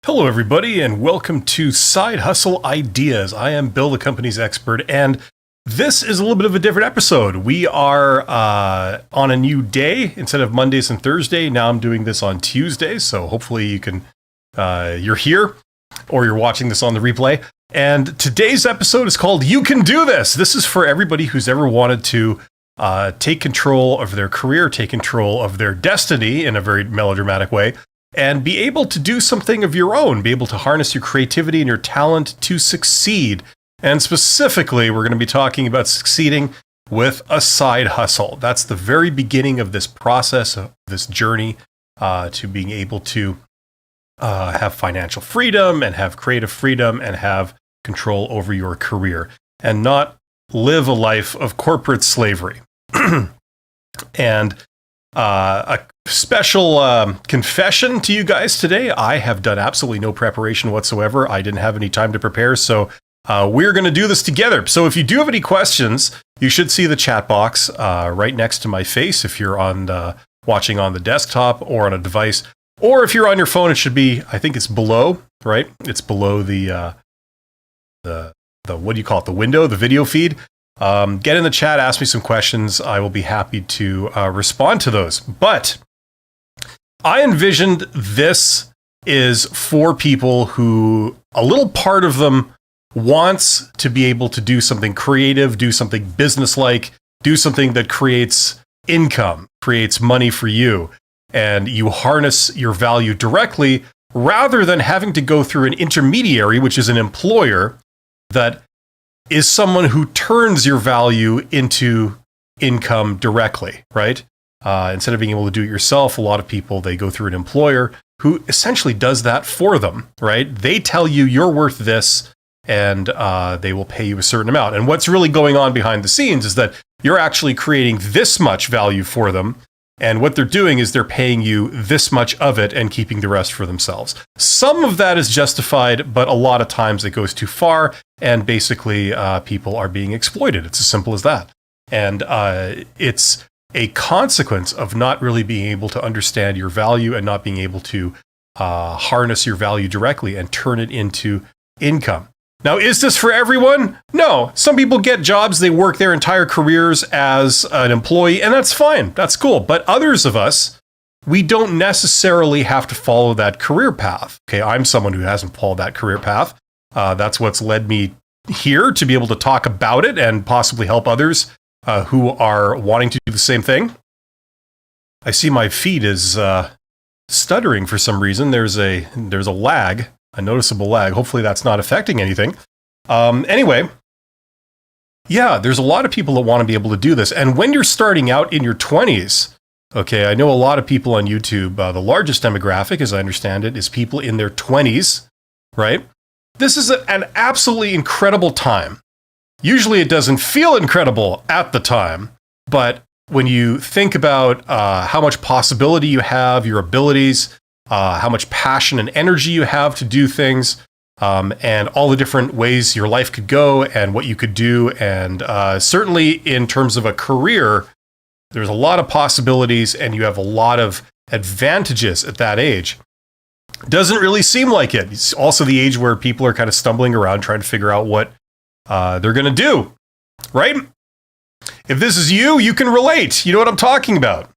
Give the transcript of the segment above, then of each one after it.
Hello, everybody, and welcome to Side Hustle Ideas. I am Bill, the company's expert, and this is a little bit of a different episode. We are on a new day instead of Mondays and Thursday. Now I'm doing this on Tuesday, so hopefully you can you're here or you're watching this on the replay. And today's episode is called "You Can Do This." This is for everybody who's ever wanted to take control of their career, take control of their destiny in a very melodramatic way, and be able to do something of your own, be able to harness your creativity and your talent to succeed. And specifically, we're going to be talking about succeeding with a side hustle. That's the very beginning of this process, of this journey to being able to have financial freedom and have creative freedom and have control over your career and not live a life of corporate slavery. And a special confession to you guys today. I have done absolutely no preparation whatsoever. I didn't have any time to prepare, so we're going to do this together. So if you do have any questions, you should see the chat box right next to my face if you're on watching on the desktop or on a device. Or if you're on your phone, it should be, I think it's below, right? It's below the what do you call it? The window, the video feed. Get in the chat, ask me some questions. I will be happy to respond to those. But I envisioned this is for people who a little part of them wants to be able to do something creative, do something business-like, do something that creates income, creates money for you, and you harness your value directly rather than having to go through an intermediary, which is an employer that is someone who turns your value into income directly, right? Instead of being able to do it yourself, a lot of people, they go through an employer who essentially does that for them, right? They tell you you're worth this, and they will pay you a certain amount. And what's really going on behind the scenes is that you're actually creating this much value for them, and what they're doing is they're paying you this much of it and keeping the rest for themselves. Some of that is justified, but a lot of times it goes too far, and basically people are being exploited. It's as simple as that. And it's a consequence of not really being able to understand your value and not being able to harness your value directly and turn it into income. Now, is this for everyone? No. Some people get jobs, they work their entire careers as an employee, and that's fine. That's cool. But others of us, we don't necessarily have to follow that career path. Okay, I'm someone who hasn't followed that career path. That's what's led me here to be able to talk about it and possibly help others who are wanting to do the same thing. I see my feed is stuttering for some reason. There's a lag. A noticeable lag. Hopefully that's not affecting anything. Anyway, yeah, there's a lot of people that want to be able to do this. And when you're starting out in your 20s, okay, I know a lot of people on YouTube, the largest demographic, as I understand it, is people in their 20s, right? This is an absolutely incredible time. Usually it doesn't feel incredible at the time, but when you think about how much possibility you have, your abilities, how much passion and energy you have to do things, and all the different ways your life could go and what you could do. And certainly in terms of a career, there's a lot of possibilities and you have a lot of advantages at that age. Doesn't really seem like it. It's also the age where people are kind of stumbling around trying to figure out what they're going to do, right? If this is you, you can relate. You know what I'm talking about.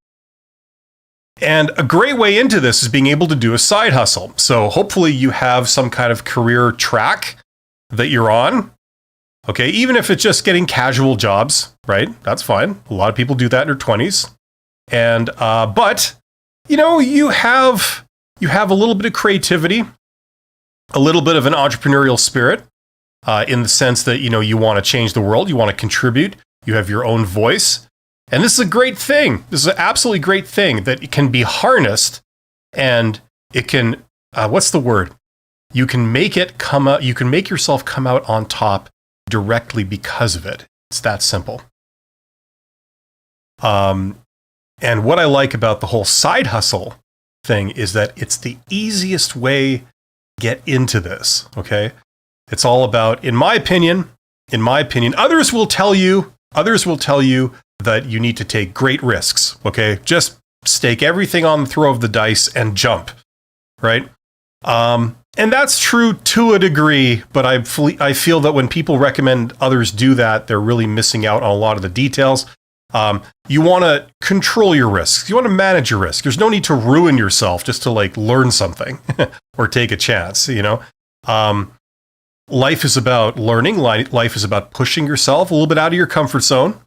And a great way into this is being able to do a side hustle. So hopefully you have some kind of career track that you're on. Okay, even if it's just getting casual jobs, right? That's fine. A lot of people do that in their 20s. And but you know, you have a little bit of creativity, a little bit of an entrepreneurial spirit, in the sense that, you know, you want to change the world, you want to contribute, you have your own voice. And this is a great thing. This is an absolutely great thing that it can be harnessed, and it can, what's the word? You can make it come out, you can make yourself come out on top directly because of it. It's that simple. And what I like about the whole side hustle thing is that it's the easiest way to get into this, okay? It's all about, in my opinion, others will tell you that you need to take great risks, okay? Just stake everything on the throw of the dice and jump, right? And that's true to a degree, but I feel that when people recommend others do that, they're really missing out on a lot of the details. You want to control your risks. You want to manage your risk. There's no need to ruin yourself just to like learn something or take a chance, you know? Life is about learning. Life is about pushing yourself a little bit out of your comfort zone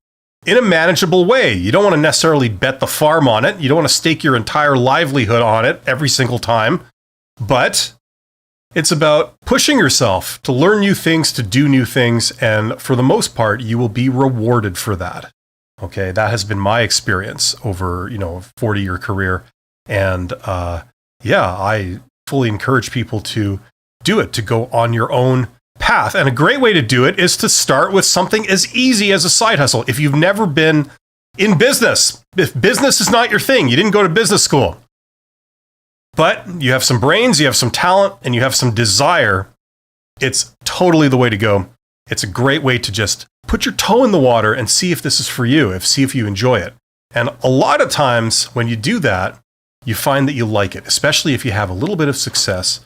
in a manageable way. You don't want to necessarily bet the farm on it. You don't want to stake your entire livelihood on it every single time, but it's about pushing yourself to learn new things, to do new things, and for the most part, you will be rewarded for that. Okay, that has been my experience over, a 40-year career. And I fully encourage people to do it, to go on your own path. And a great way to do it is to start with something as easy as a side hustle. If you've never been in business, if business is not your thing, you didn't go to business school, but you have some brains, you have some talent, and you have some desire, it's totally the way to go. It's a great way to just put your toe in the water and see if this is for you, see if you enjoy it. And a lot of times when you do that, you find that you like it, especially if you have a little bit of success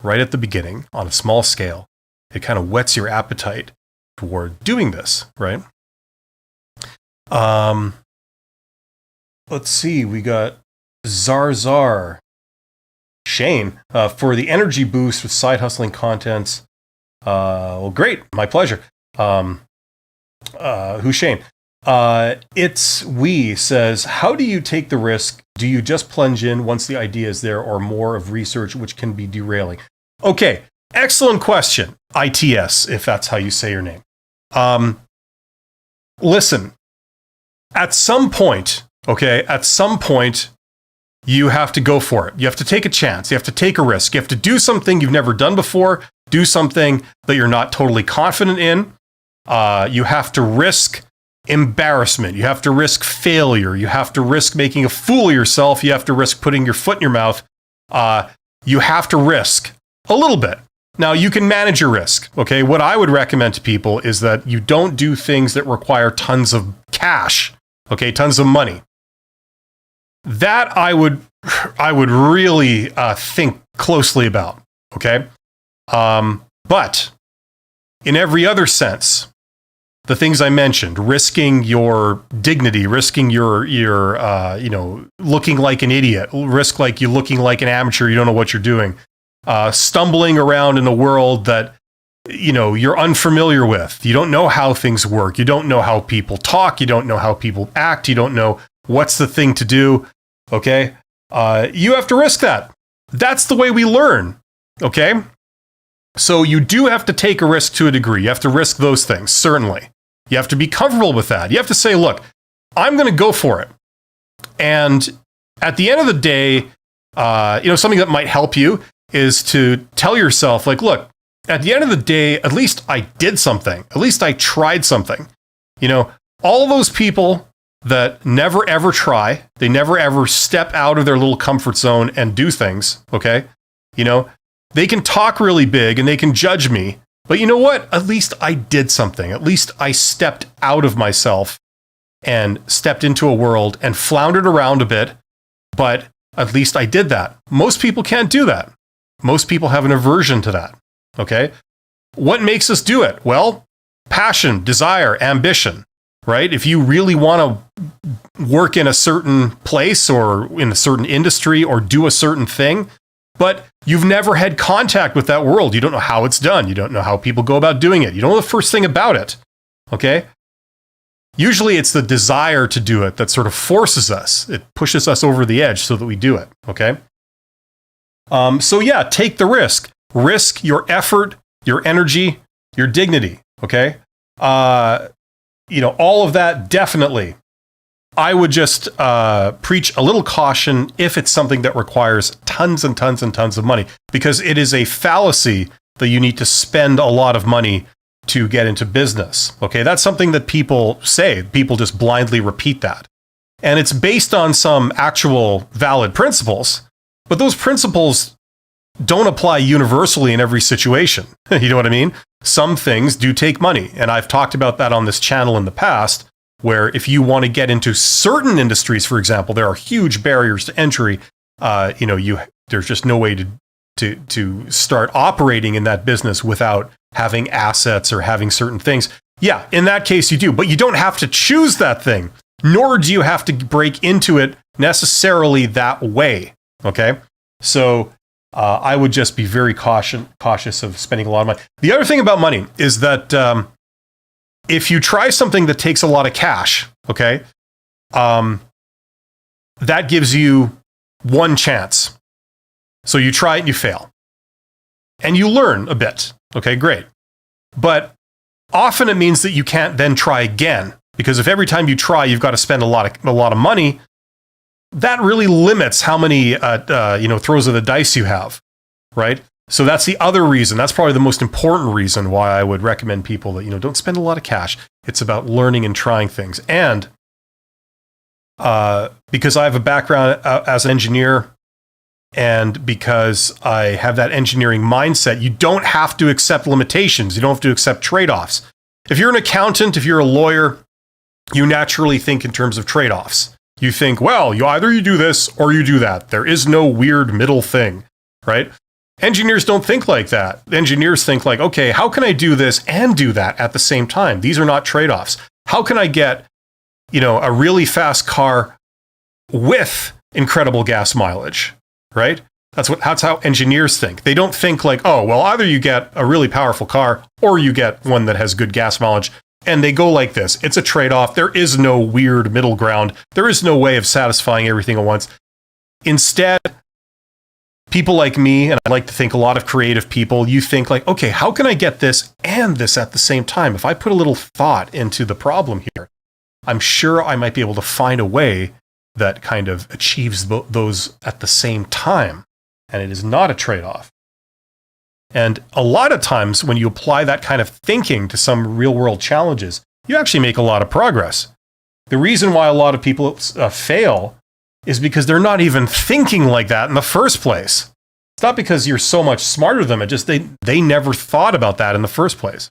right at the beginning on a small scale. It kind of whets your appetite for doing this, right? Let's see, we got Zarzar. Shane, for the energy boost with side hustling contents. Well, great. My pleasure. Who's Shane? It's we says, how do you take the risk? Do you just plunge in once the idea is there, or more of research which can be derailing? Okay. Excellent question. ITS, if that's how you say your name. Listen, at some point, you have to go for it. You have to take a chance. You have to take a risk. You have to do something you've never done before. Do something that you're not totally confident in. You have to risk embarrassment. You have to risk failure. You have to risk making a fool of yourself. You have to risk putting your foot in your mouth. You have to risk a little bit. Now, you can manage your risk. Okay. What I would recommend to people is that you don't do things that require tons of cash. Okay. Tons of money. That I would really think closely about, okay? But in every other sense, the things I mentioned, risking your dignity, risking your looking like an idiot, risk like you looking like an amateur, you don't know what you're doing, stumbling around in a world that you're unfamiliar with. You don't know how things work. You don't know how people talk. You don't know how people act. You don't know what's the thing to do. Okay. You have to risk that. That's the way we learn. Okay. So you do have to take a risk to a degree. You have to risk those things. Certainly. You have to be comfortable with that. You have to say, look, I'm going to go for it. And at the end of the day, something that might help you is to tell yourself, like, look, at the end of the day, at least I did something. At least I tried something. All those people that never ever try, they never ever step out of their little comfort zone and do things, okay? They can talk really big and they can judge me, but you know what? At least I did something. At least I stepped out of myself and stepped into a world and floundered around a bit, but at least I did that. Most people can't do that. Most people have an aversion to that, okay? What makes us do it? Well, passion, desire, ambition. Right? If you really want to work in a certain place or in a certain industry or do a certain thing, but you've never had contact with that world, you don't know how it's done. You don't know how people go about doing it. You don't know the first thing about it. Okay? Usually it's the desire to do it that sort of forces us. It pushes us over the edge so that we do it. Okay? So yeah, take the risk. Risk your effort, your energy, your dignity. Okay? All of that, definitely. I would just preach a little caution if it's something that requires tons and tons and tons of money, because it is a fallacy that you need to spend a lot of money to get into business. Okay, that's something that people say. People just blindly repeat that. And it's based on some actual valid principles, but those principles don't apply universally in every situation. You know what I mean? Some things do take money. And I've talked about that on this channel in the past, where if you want to get into certain industries, for example, there are huge barriers to entry. There's just no way to start operating in that business without having assets or having certain things. Yeah, in that case you do, but you don't have to choose that thing, nor do you have to break into it necessarily that way. Okay, so I would just be very cautious of spending a lot of money. The other thing about money is that if you try something that takes a lot of cash, okay, that gives you one chance. So you try it and you fail. And you learn a bit. Okay, great. But often it means that you can't then try again. Because if every time you try, you've got to spend a lot of money, that really limits how many throws of the dice you have, right? So that's the other reason. That's probably the most important reason why I would recommend people that, don't spend a lot of cash. It's about learning and trying things. And because I have a background as an engineer, and because I have that engineering mindset, you don't have to accept limitations. You don't have to accept trade-offs. If you're an accountant, if you're a lawyer, you naturally think in terms of trade-offs. You think, well, you either do this or you do that. There is no weird middle thing, right? Engineers don't think like that. Engineers think like, okay, how can I do this and do that at the same time? These are not trade-offs. How can I get, a really fast car with incredible gas mileage, right? That's how engineers think. They don't think like, oh, well, either you get a really powerful car or you get one that has good gas mileage. And they go like this. It's a trade-off. There is no weird middle ground. There is no way of satisfying everything at once. Instead, people like me, and I like to think a lot of creative people, you think like, okay, how can I get this and this at the same time? If I put a little thought into the problem here, I'm sure I might be able to find a way that kind of achieves those at the same time. And it is not a trade-off. And a lot of times when you apply that kind of thinking to some real-world challenges, you actually make a lot of progress. The reason why a lot of people fail is because they're not even thinking like that in the first place. It's not because you're so much smarter than them. It just they never thought about that in the first place.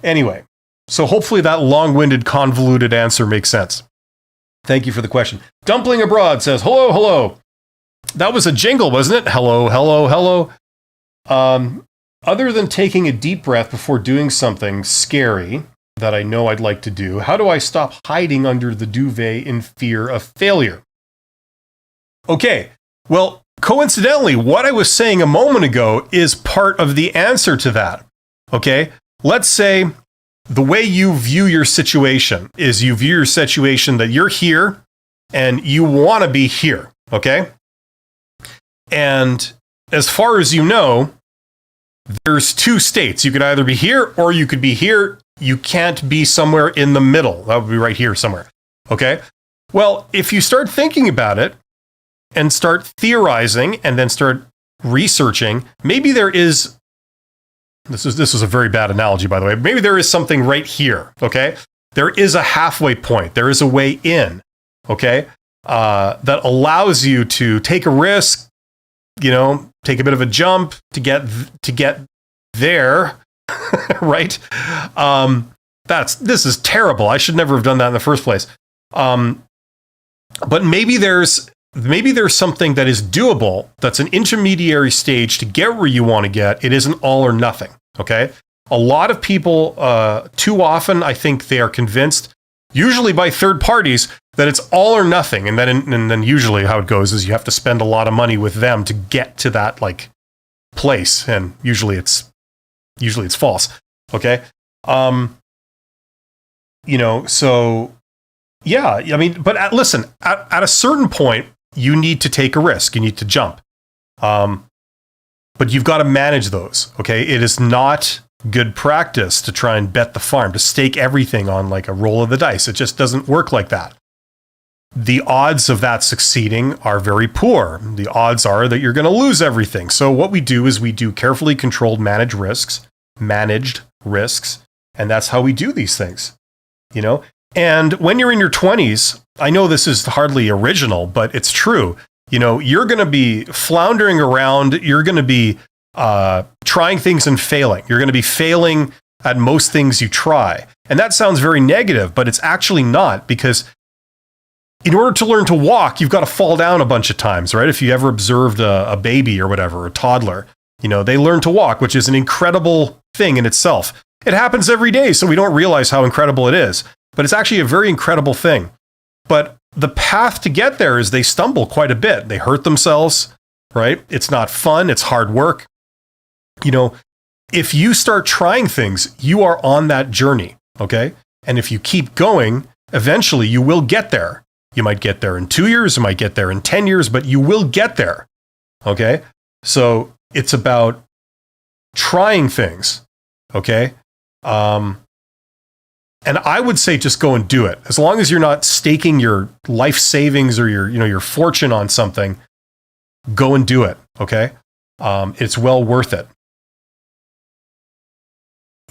Anyway, so hopefully that long-winded, convoluted answer makes sense. Thank you for the question. Dumpling Abroad says, hello, hello. That was a jingle, wasn't it? Hello, hello, hello. Other than taking a deep breath before doing something scary that I know I'd like to do, how do I stop hiding under the duvet in fear of failure? Okay, well, coincidentally, what I was saying a moment ago is part of the answer to that. Okay, let's say the way you view your situation is you view your situation that you're here and you want to be here. Okay, and as far as you know, there's two states. You could either be here or you could be here. You can't be somewhere in the middle. That would be right here somewhere. Okay? Well, if you start thinking about it and start theorizing and then start researching, maybe there is, this is a very bad analogy, by the way. Maybe there is something right here. Okay? There is a halfway point. There is a way in. Okay? That allows you to take a risk, take a bit of a jump to get there, right? This is terrible. I should never have done that in the first place. But maybe there's something that is doable. That's an intermediary stage to get where you want to get. It isn't all or nothing. Okay. A lot of people, too often, I think they are convinced, usually by third parties, that it's all or nothing, and then usually how it goes is you have to spend a lot of money with them to get to that place, and usually it's false. Okay, so yeah, I mean, but listen, at a certain point, you need to take a risk, you need to jump, but you've got to manage those. Okay, it is not good practice to try and bet the farm, to stake everything on like a roll of the dice. It just doesn't work like that. The odds of that succeeding are very poor. The odds are that you're going to lose everything. So what we do is we do carefully controlled managed risks, and that's how we do these things, And when you're in your 20s, I know this is hardly original, but it's true. You're going to be floundering around. You're going to be trying things and failing. You're going to be failing at most things you try. And that sounds very negative, but it's actually not, because in order to learn to walk, you've got to fall down a bunch of times, right? If you ever observed a baby or whatever, a toddler, they learn to walk, which is an incredible thing in itself. It happens every day, so we don't realize how incredible it is. But it's actually a very incredible thing. But the path to get there is they stumble quite a bit. They hurt themselves, right? It's not fun. It's hard work. If you start trying things, you are on that journey, okay? And if you keep going, eventually you will get there. You might get there in 2 years, you might get there in 10 years, but you will get there, okay? So it's about trying things, okay? And I would say just go and do it. As long as you're not staking your life savings or your fortune on something, go and do it, okay? It's well worth it.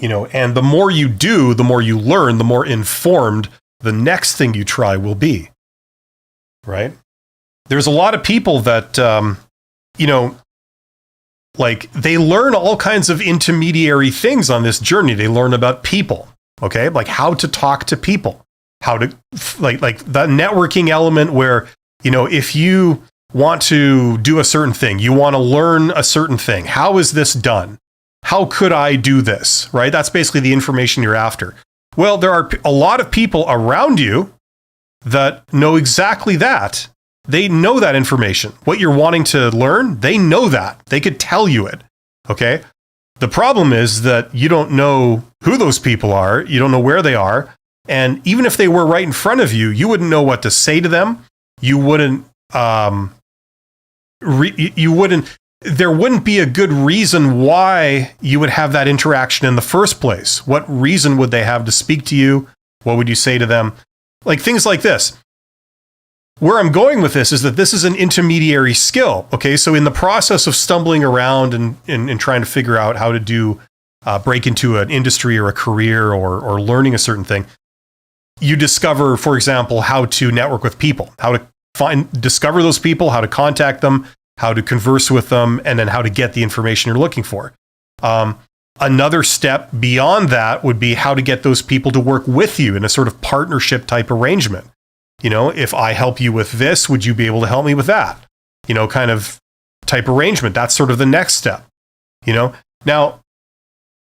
And the more you do, the more you learn, the more informed the next thing you try will be, right? There's a lot of people that, they learn all kinds of intermediary things on this journey. They learn about people, okay? Like how to talk to people, how to, like the networking element where, if you want to do a certain thing, you want to learn a certain thing. How is this done? How could I do this, right? That's basically the information you're after. Well, there are a lot of people around you that know exactly that. They know that information. What you're wanting to learn, they know that. They could tell you it, okay? The problem is that you don't know who those people are. You don't know where they are. And even if they were right in front of you, you wouldn't know what to say to them. You wouldn't, there wouldn't be a good reason why you would have that interaction in the first place. What reason would they have to speak to you? What would you say to them? Like things like this. Where I'm going with this is that this is an intermediary skill. Okay, so in the process of stumbling around and trying to figure out how to break into an industry or a career or learning a certain thing, you discover, for example, how to network with people, how to discover those people, how to contact them, how to converse with them, and then how to get the information you're looking for. Another step beyond that would be how to get those people to work with you in a sort of partnership type arrangement. If I help you with this, would you be able to help me with that? Kind of type arrangement. That's sort of the next step. Now,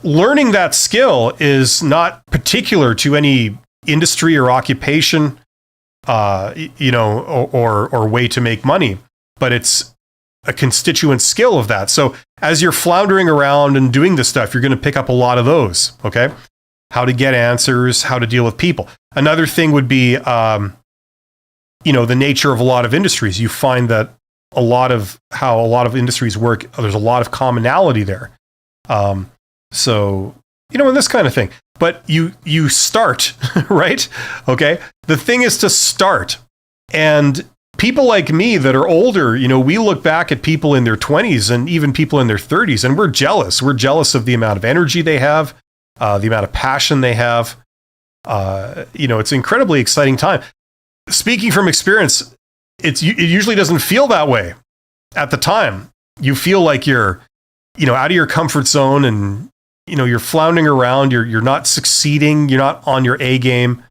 learning that skill is not particular to any industry or occupation, or way to make money, but it's a constituent skill of that. So as you're floundering around and doing this stuff, you're going to pick up a lot of those, okay? How to get answers, how to deal with people. Another thing would be, the nature of a lot of industries. You find that a lot of how a lot of industries work, there's a lot of commonality there. So, and this kind of thing. But you start, right? Okay? The thing is to start. And people like me that are older, we look back at people in their 20s and even people in their 30s, and we're jealous. We're jealous of the amount of energy they have, the amount of passion they have. It's an incredibly exciting time. Speaking from experience, it usually doesn't feel that way at the time. You feel like you're, out of your comfort zone and, you're floundering around, you're not succeeding, you're not on your A game.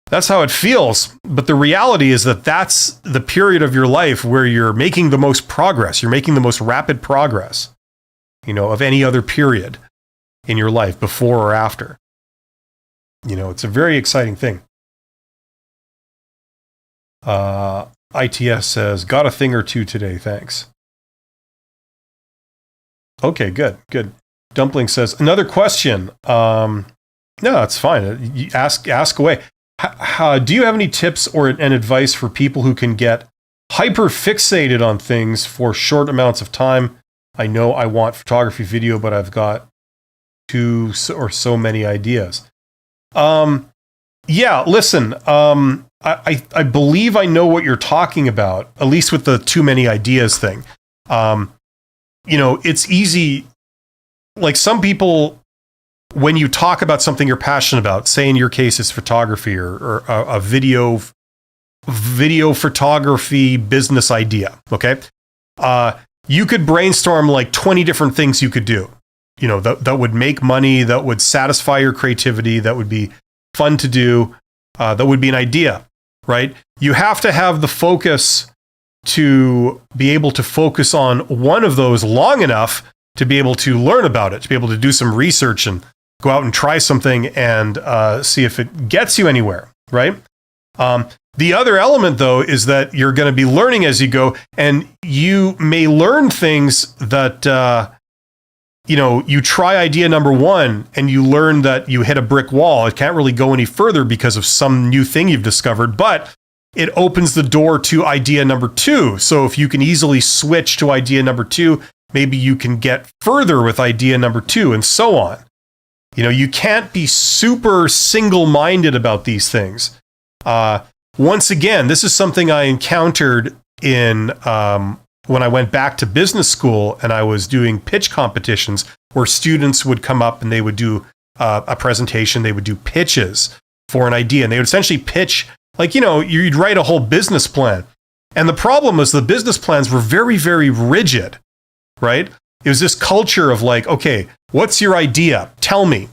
That's how it feels. But the reality is that that's the period of your life where you're making the most progress. You're making the most rapid progress, of any other period in your life, before or after. It's a very exciting thing. ITS says, got a thing or two today, thanks. Okay, good. Dumpling says, another question. No, that's fine. You ask away. Do you have any tips and advice for people who can get hyper fixated on things for short amounts of time? I know I want photography, video, but I've got two or so many ideas. Yeah, listen, I believe I know what you're talking about, at least with the too many ideas thing. It's easy. Like some people, when you talk about something you're passionate about, say in your case it's photography or a video photography business idea, okay? You could brainstorm like 20 different things you could do, that would make money, that would satisfy your creativity, that would be fun to do, that would be an idea. right? You have to have the focus to be able to focus on one of those long enough to be able to learn about it, to be able to do some research and go out and try something and see if it gets you anywhere, right? The other element, though, is that you're going to be learning as you go, and you may learn things that, you try idea number one and you learn that you hit a brick wall. It can't really go any further because of some new thing you've discovered, but it opens the door to idea number two. So if you can easily switch to idea number two, maybe you can get further with idea number two, and so on. You can't be super single-minded about these things. Once again, this is something I encountered in when I went back to business school and I was doing pitch competitions where students would come up and they would do a presentation. They would do pitches for an idea, and they would essentially pitch, you'd write a whole business plan. And the problem was the business plans were very, very rigid, right? It was this culture of okay, what's your idea? Tell me.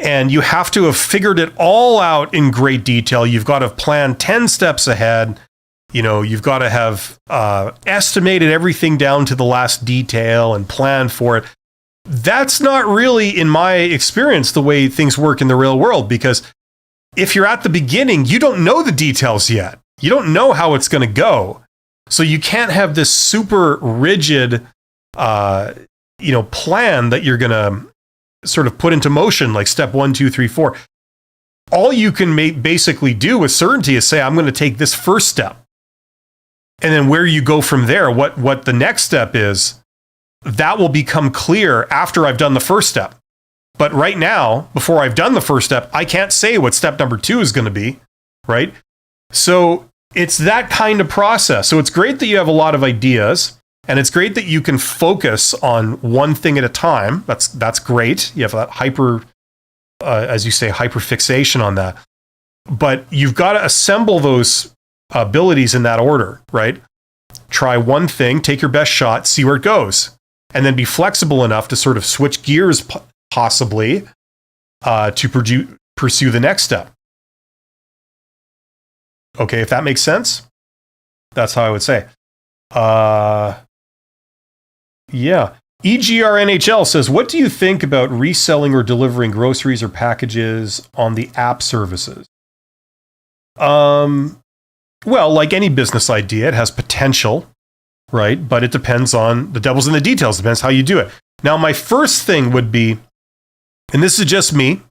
And you have to have figured it all out in great detail. You've got to have planned 10 steps ahead. You've got to have estimated everything down to the last detail and planned for it. That's not really, in my experience, the way things work in the real world, because if you're at the beginning, you don't know the details yet. You don't know how it's going to go. So you can't have this super rigid, plan that you're going to sort of put into motion, like step 1, 2, 3, 4. All you can basically do with certainty is say, I'm going to take this first step. And then where you go from there, what the next step is, that will become clear after I've done the first step. But right now, before I've done the first step, I can't say what step number 2 is going to be, right? So it's that kind of process. So it's great that you have a lot of ideas, and it's great that you can focus on one thing at a time. That's great. You have that as you say, hyperfixation on that. But you've got to assemble those abilities in that order, right? Try one thing, take your best shot, see where it goes, and then be flexible enough to sort of switch gears possibly to pursue the next step. Okay, if that makes sense, that's how I would say. Yeah. EGRNHL says, what do you think about reselling or delivering groceries or packages on the app services? Well, like any business idea, it has potential, right? But it depends on the devil's in the details. Depends how you do it. Now, my first thing would be, and this is just me,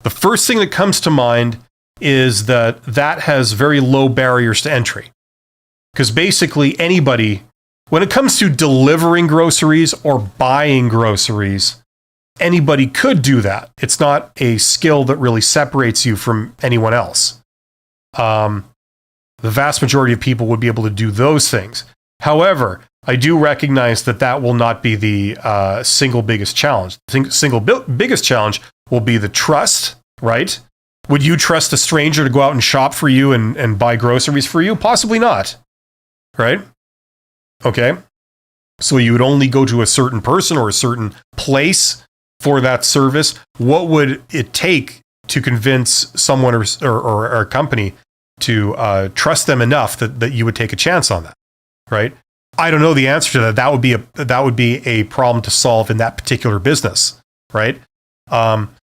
the first thing that comes to mind is that has very low barriers to entry. Because basically anybody, when it comes to delivering groceries or buying groceries, anybody could do that. It's not a skill that really separates you from anyone else. The vast majority of people would be able to do those things. However, I do recognize that will not be the single biggest challenge. The biggest challenge will be the trust, right? Would you trust a stranger to go out and shop for you and buy groceries for you? Possibly not, right? Okay. So you would only go to a certain person or a certain place for that service. What would it take to convince someone or a company to trust them enough that you would take a chance on that, right? I don't know the answer to that. That would be a problem to solve in that particular business, right?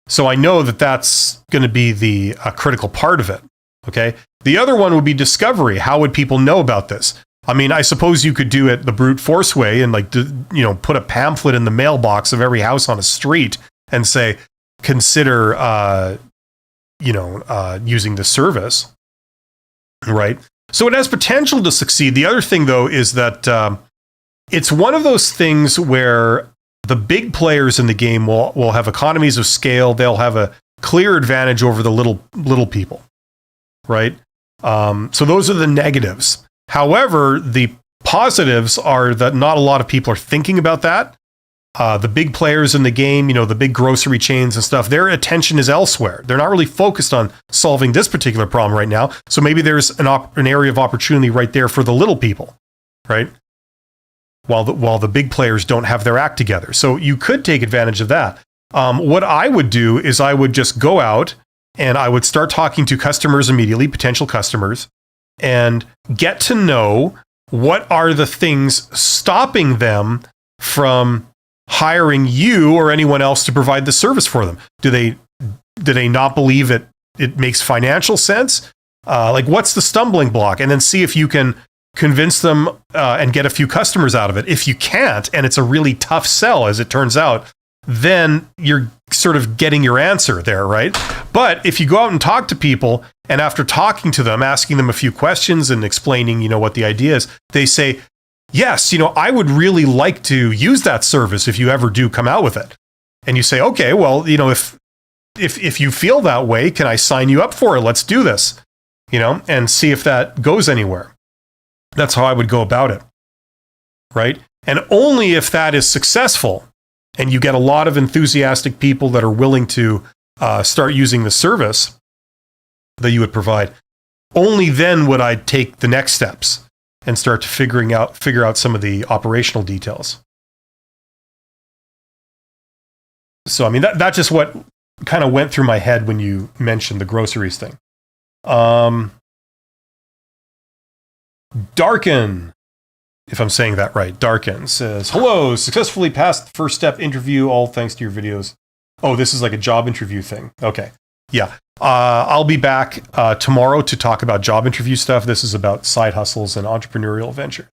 So I know that's going to be the critical part of it. Okay. The other one would be discovery. How would people know about this? I mean, I suppose you could do it the brute force way and put a pamphlet in the mailbox of every house on a street and say, consider, using the service, right? So it has potential to succeed. The other thing, though, is that it's one of those things where the big players in the game will have economies of scale. They'll have a clear advantage over the little people, right? So those are the negatives. However, the positives are that not a lot of people are thinking about that. The big players in the game, the big grocery chains and stuff, their attention is elsewhere. They're not really focused on solving this particular problem right now. So maybe there's an area of opportunity right there for the little people, right? While the big players don't have their act together. So you could take advantage of that. What I would do is I would just go out and I would start talking to customers immediately, potential customers, and get to know what are the things stopping them from hiring you or anyone else to provide the service for them. Do they not believe it makes financial sense? Like, what's the stumbling block? And then see if you can convince them and get a few customers out of it. If you can't, and it's a really tough sell, as it turns out, then you're sort of getting your answer there, right? But if you go out and talk to people, and after talking to them, asking them a few questions and explaining, what the idea is, they say, yes, I would really like to use that service if you ever do come out with it. And you say, okay, well, if you feel that way, can I sign you up for it? Let's do this, and see if that goes anywhere. That's how I would go about it, right? And only if that is successful and you get a lot of enthusiastic people that are willing to start using the service that you would provide, only then would I take the next steps and start to figure out some of the operational details. So, I mean, that's just what kind of went through my head when you mentioned the groceries thing. Darken, if I'm saying that right, Darken says, hello, successfully passed the first step interview, all thanks to your videos. Oh, this is like a job interview thing. Okay. Yeah. I'll be back tomorrow to talk about job interview stuff. This is about side hustles and entrepreneurial venture.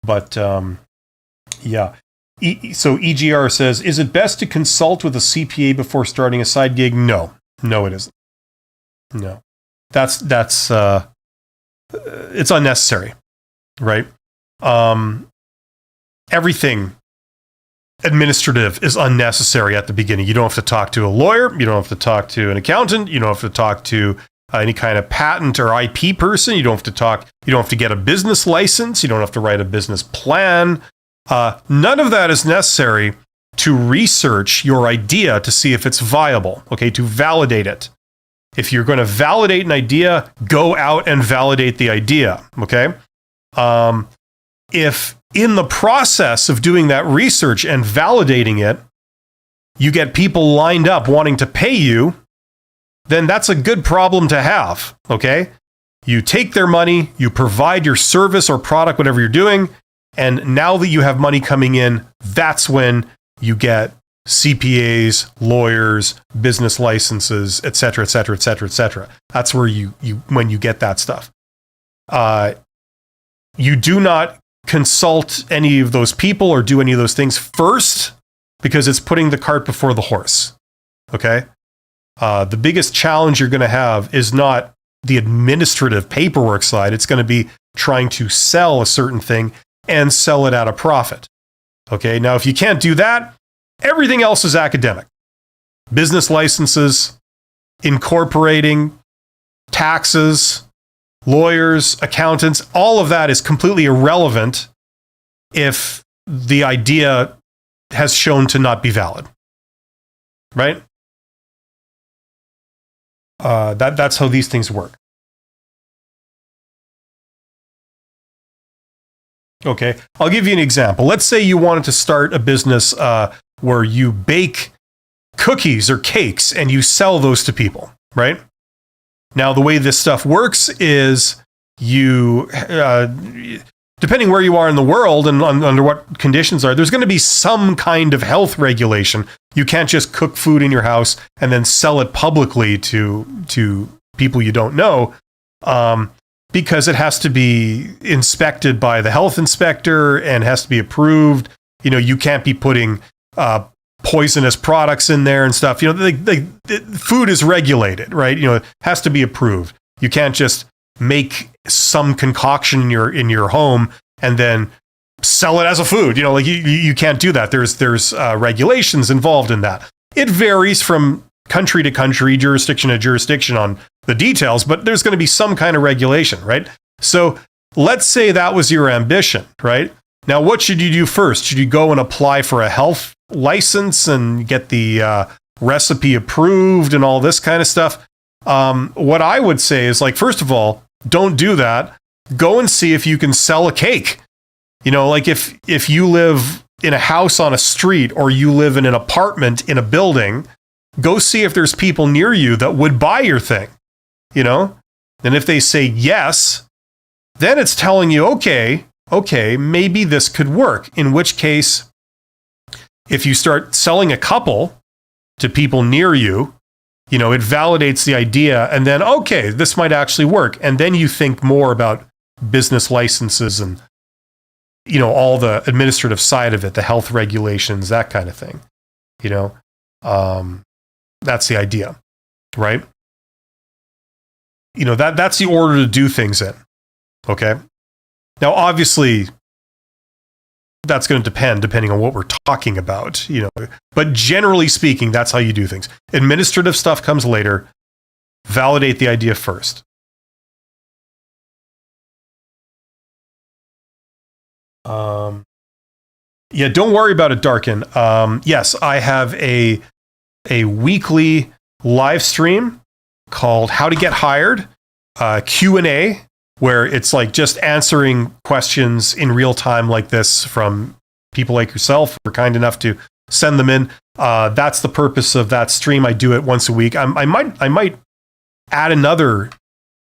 But yeah. So EGR says, is it best to consult with a CPA before starting a side gig? No, it isn't. No, that's it's unnecessary, right? Everything administrative is unnecessary at the beginning. You don't have to talk to a lawyer. You don't have to talk to an accountant. You don't have to talk to any kind of patent or IP person. You don't have to get a business license. You don't have to write a business plan. None of that is necessary to research your idea to see if it's viable, okay, to validate it. If you're going to validate an idea, go out and validate the idea, okay? If in the process of doing that research and validating it, you get people lined up wanting to pay you, then that's a good problem to have, okay? You take their money, you provide your service or product, whatever you're doing, and now that you have money coming in, that's when you get CPAs, lawyers, business licenses, et cetera, et cetera, et cetera, et cetera. That's where when you get that stuff. You do not consult any of those people or do any of those things first, because it's putting the cart before the horse. Okay? The biggest challenge you're going to have is not the administrative paperwork side. It's going to be trying to sell a certain thing and sell it at a profit. Okay? Now, if you can't do that, everything else is academic. Business licenses, incorporating, taxes, lawyers, accountants, all of that is completely irrelevant if the idea has shown to not be valid. Right? That's how these things work. Okay, I'll give you an example. Let's say you wanted to start a business where you bake cookies or cakes and you sell those to people, right? Now, the way this stuff works is you, depending where you are in the world and under what conditions are, there's going to be some kind of health regulation. You can't just cook food in your house and then sell it publicly to people you don't know. Because it has to be inspected by the health inspector and has to be approved. You can't be putting poisonous products in there and stuff. Food is regulated, right? It has to be approved. You can't just make some concoction in your home and then sell it as a food. You can't do that. There's regulations involved in that. It varies from country to country, jurisdiction to jurisdiction on the details, but there's going to be some kind of regulation, right? So let's say that was your ambition, right? Now, what should you do first? Should you go and apply for a health license and get the recipe approved and all this kind of stuff? What I would say is, first of all, don't do that. Go and see if you can sell a cake. If you live in a house on a street or you live in an apartment in a building, go see if there's people near you that would buy your thing, you know? And if they say yes, then it's telling you, okay, maybe this could work. In which case, if you start selling a couple to people near you, you know, it validates the idea, and then, okay, this might actually work. And then you think more about business licenses and, you know, all the administrative side of it, the health regulations, that kind of thing. You know, that's the idea, right? You know, that's the order to do things in. Okay. Now, obviously, that's going to depending on what we're talking about, you know, but generally speaking, that's how you do things. Administrative stuff comes later. Validate the idea first. Yeah, don't worry about it, Darkin. Yes, I have a weekly live stream called How to Get Hired, Q&A, where it's like just answering questions in real time like this from people like yourself who are kind enough to send them in. That's the purpose of that stream. I do it once a week. I might add another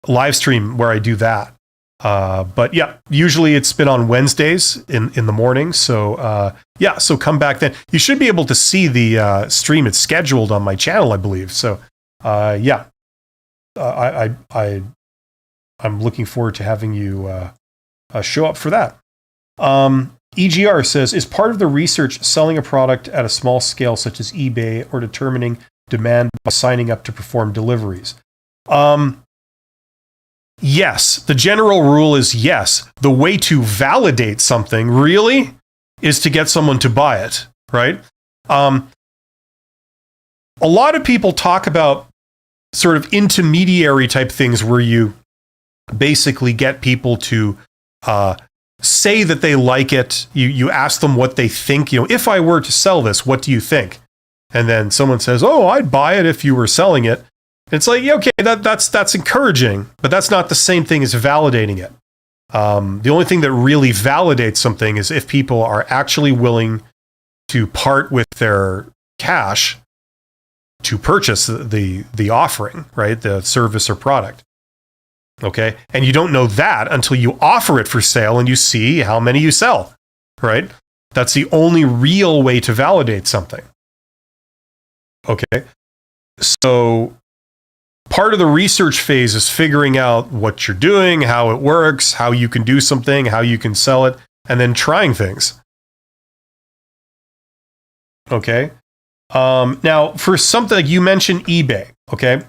live stream where I do that. But yeah, usually it's been on Wednesdays in the morning. So yeah, so come back then. You should be able to see the stream. It's scheduled on my channel, I believe. So yeah, I'm looking forward to having you show up for that. EGR says, is part of the research selling a product at a small scale such as eBay or determining demand by signing up to perform deliveries? Yes, the general rule is yes. The way to validate something really is to get someone to buy it, right? A lot of people talk about sort of intermediary type things where you basically get people to say that they like it. You ask them what they think. You know, if I were to sell this, what do you think? And then someone says, oh, I'd buy it if you were selling it. It's like, yeah, okay, that's encouraging, but that's not the same thing as validating it. The only thing that really validates something is if people are actually willing to part with their cash to purchase the offering, right? The service or product. Okay. And you don't know that until you offer it for sale and you see how many you sell, right? That's the only real way to validate something. Okay. So part of the research phase is figuring out what you're doing, how it works, how you can do something, how you can sell it, and then trying things. Okay. Now, for something like you mentioned eBay. Okay.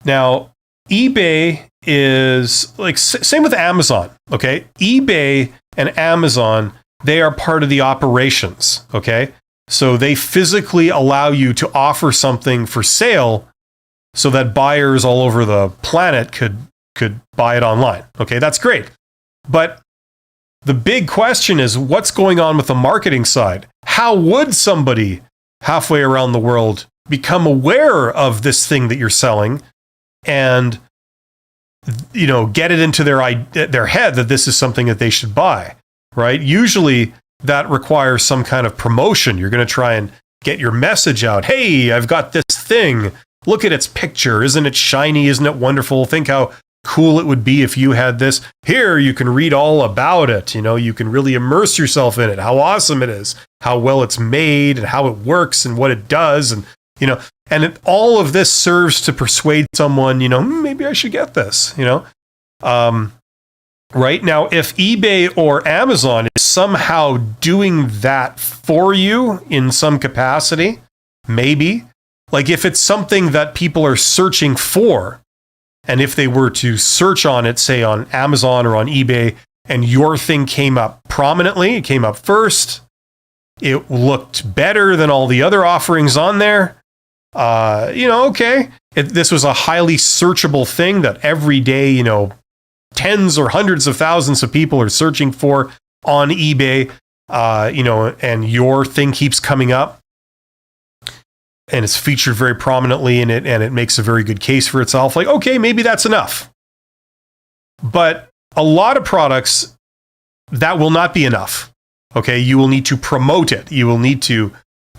Now, eBay is like same with Amazon. Okay. eBay and Amazon, they are part of the operations. Okay. So they physically allow you to offer something for sale so that buyers all over the planet could buy it online. Okay, that's great. But the big question is, what's going on with the marketing side? How would somebody halfway around the world become aware of this thing that you're selling and, you know, get it into their head that this is something that they should buy, right? Usually that requires some kind of promotion. You're going to try and get your message out. Hey, I've got this thing. Look at its picture. Isn't it shiny? Isn't it wonderful? Think how cool it would be if you had this. Here, you can read all about it. You know, you can really immerse yourself in it, how awesome it is, how well it's made and how it works and what it does. And, you know, and all of this serves to persuade someone, you know, maybe I should get this, you know. Right now, if eBay or Amazon is somehow doing that for you in some capacity, maybe. Like if it's something that people are searching for, and if they were to search on it, say on Amazon or on eBay, and your thing came up prominently, it came up first, it looked better than all the other offerings on there, you know, okay. This was a highly searchable thing that every day, you know, tens or hundreds of thousands of people are searching for on eBay, you know, and your thing keeps coming up. And it's featured very prominently in it, and it makes a very good case for itself. Like, okay, maybe that's enough. But a lot of products, that will not be enough. Okay, you will need to promote it. You will need to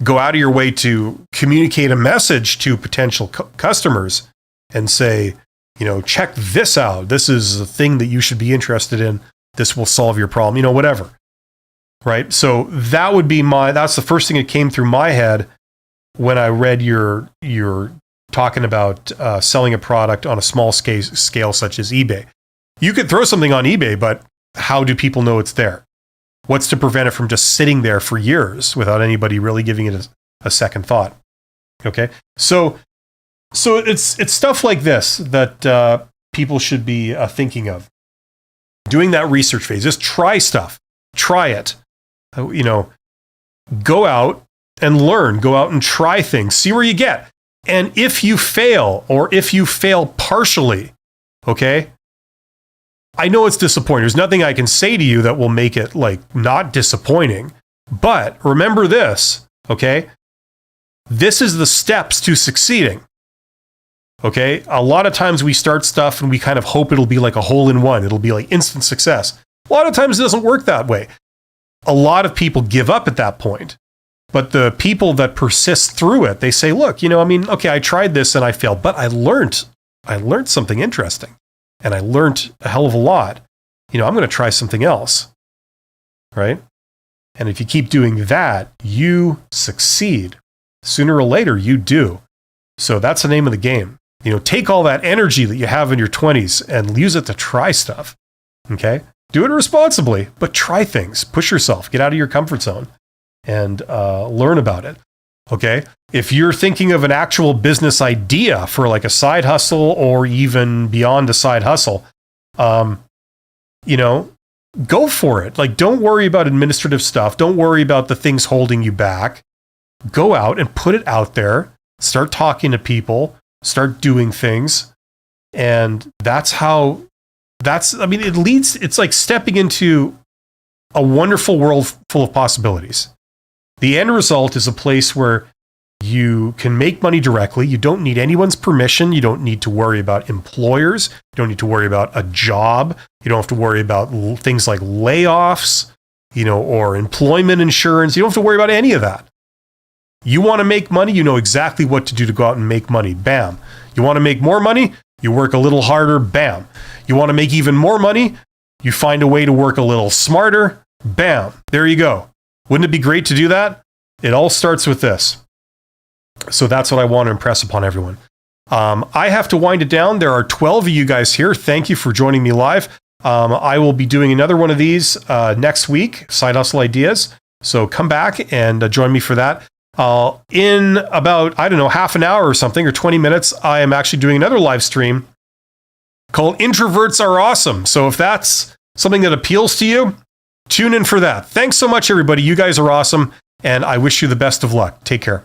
go out of your way to communicate a message to potential customers and say, check this out. This is a thing that you should be interested in. This will solve your problem, whatever. Right? So that would be that's the first thing that came through my head when I read your talking about selling a product on a small scale such as eBay. You could throw something on eBay, but how do people know it's there? What's to prevent it from just sitting there for years without anybody really giving it a second thought? Okay, so it's stuff like this that people should be thinking of. Doing that research phase, just try stuff, try it. Go out and learn, go out and try things, see where you get. And if you fail, or if you fail partially, okay, I know it's disappointing. There's nothing I can say to you that will make it not disappointing. But remember this, okay? This is the steps to succeeding. Okay? A lot of times we start stuff and we kind of hope it'll be like a hole in one. It'll be like instant success. A lot of times it doesn't work that way. A lot of people give up at that point. But the people that persist through it, they say, look, okay, I tried this and I failed, but I learned something interesting. And I learned a hell of a lot. I'm going to try something else. Right? And if you keep doing that, you succeed. Sooner or later, you do. So that's the name of the game. Take all that energy that you have in your 20s and use it to try stuff. Okay? Do it responsibly, but try things. Push yourself. Get out of your comfort zone and learn about it. Okay? If you're thinking of an actual business idea for like a side hustle or even beyond a side hustle, go for it. Don't worry about administrative stuff. Don't worry about the things holding you back. Go out and put it out there. Start talking to people. Start doing things. And it's like stepping into a wonderful world full of possibilities. The end result is a place where you can make money directly. You don't need anyone's permission. You don't need to worry about employers. You don't need to worry about a job. You don't have to worry about things like layoffs, or employment insurance. You don't have to worry about any of that. You want to make money, you know exactly what to do to go out and make money. Bam. You want to make more money? You work a little harder. Bam. You want to make even more money? You find a way to work a little smarter. Bam. There you go. Wouldn't it be great to do that? It all starts with this. So that's what I want to impress upon everyone. I have to wind it down. There are 12 of you guys here. Thank you for joining me live. I will be doing another one of these next week, Side Hustle Ideas. So come back and join me for that. In about, half an hour or something, or 20 minutes, I am actually doing another live stream called Introverts Are Awesome. So if that's something that appeals to you, tune in for that. Thanks so much, everybody. You guys are awesome, and I wish you the best of luck. Take care.